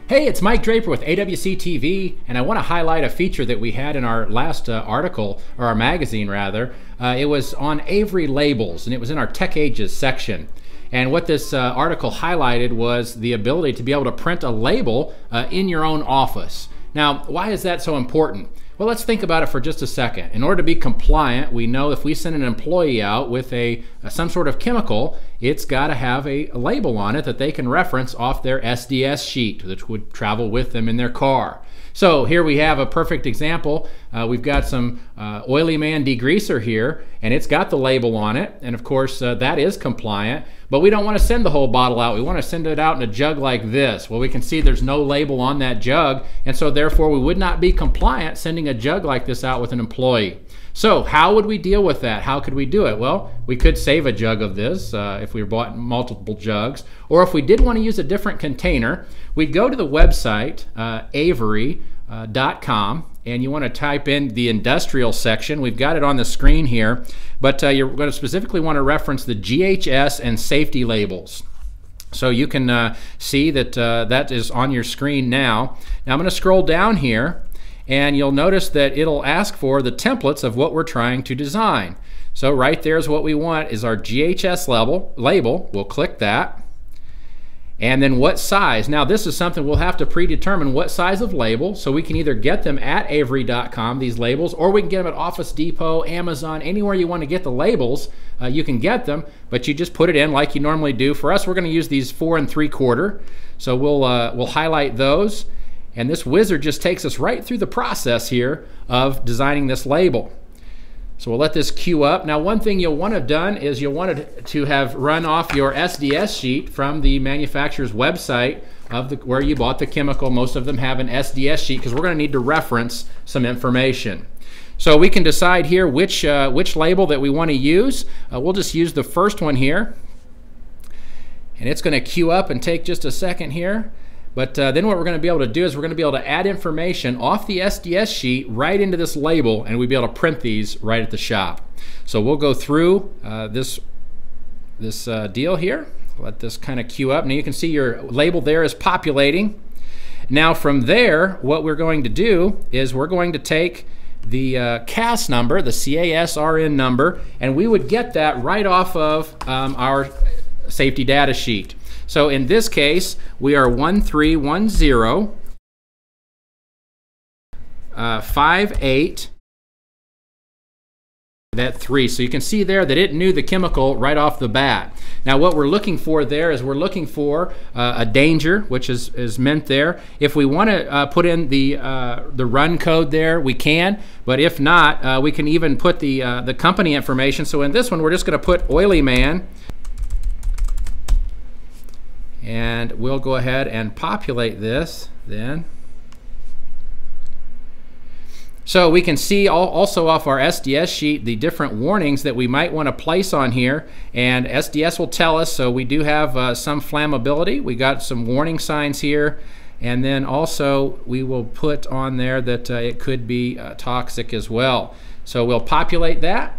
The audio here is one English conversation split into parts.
Hey, it's Mike Draper with AWC TV, and I want to highlight a feature that we had in our last article, or our magazine rather. It was on Avery labels, and it was in our Tech Ages section. And what this article highlighted was the ability to be able to print a label in your own office. Now, why is that so important? Well, let's think about it for just a second. In order to be compliant, we know if we send an employee out with some sort of chemical, it's got to have a label on it that they can reference off their SDS sheet, which would travel with them in their car. So here we have a perfect example. We've got some Oily Man degreaser here, and it's got the label on it, and of course that is compliant, but we don't want to send the whole bottle out. We want to send it out in a jug like this. Well, we can see there's no label on that jug, and so therefore we would not be compliant sending a jug like this out with an employee. So how would we deal with that? How could we do it? Well, we could save a jug of this if we bought multiple jugs, or if we did want to use a different container, we'd go to the website Avery.com, and you want to type in the industrial section. We've got it on the screen here, but you're going to specifically want to reference the GHS and safety labels. So you can see that that is on your screen now. Now I'm going to scroll down here, and you'll notice that it'll ask for the templates of what we're trying to design. So right there is what we want, is our GHS label. We'll click that. And then what size. Now this is something we'll have to predetermine what size of label, so we can either get them at Avery.com, these labels, or we can get them at Office Depot, Amazon, anywhere you want to get the labels, you can get them, but you just put it in like you normally do. For us, we're going to use these 4 3/4, so we'll highlight those, and this wizard just takes us right through the process here of designing this label. So we'll let this queue up. Now one thing you'll want to have done is you'll want to have run off your SDS sheet from the manufacturer's website of where you bought the chemical. Most of them have an SDS sheet because we're going to need to reference some information. So we can decide here which label that we want to use. We'll just use the first one here. And it's going to queue up and take just a second here. But then what we're going to be able to do is we're going to be able to add information off the SDS sheet right into this label, and we'll be able to print these right at the shop. So we'll go through this deal here. Let this kind of queue up. Now you can see your label there is populating. Now from there, what we're going to do is we're going to take the CAS number, the CASRN number, and we would get that right off of our safety data sheet. So in this case, we are 1310 58 that 3. So you can see there that it knew the chemical right off the bat. Now what we're looking for there is we're looking for a danger, which is meant there. If we want to put in the run code there, we can, but if not, we can even put the company information. So in this one, we're just going to put Oily Man. And we'll go ahead and populate this then. So we can see also off our SDS sheet the different warnings that we might want to place on here, and SDS will tell us. So we do have some flammability. We got some warning signs here, and then also we will put on there that it could be toxic as well. So we'll populate that.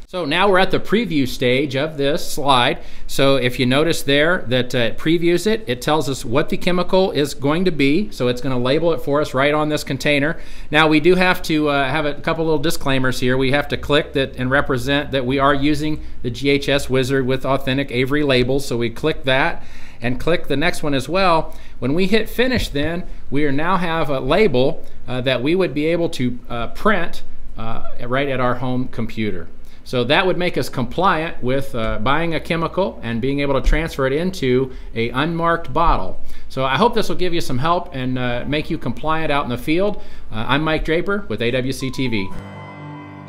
So now we're at the preview stage of this slide. So if you notice there that it previews it, it tells us what the chemical is going to be. So it's going to label it for us right on this container. Now we do have to have a couple little disclaimers here. We have to click that and represent that we are using the GHS wizard with authentic Avery labels. So we click that and click the next one as well. When we hit finish, then we now have a label that we would be able to print right at our home computer. So that would make us compliant with buying a chemical and being able to transfer it into an unmarked bottle. So I hope this will give you some help and make you compliant out in the field. I'm Mike Draper with AWC TV.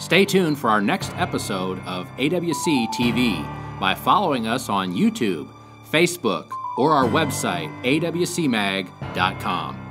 Stay tuned for our next episode of AWC TV by following us on YouTube, Facebook, or our website, awcmag.com.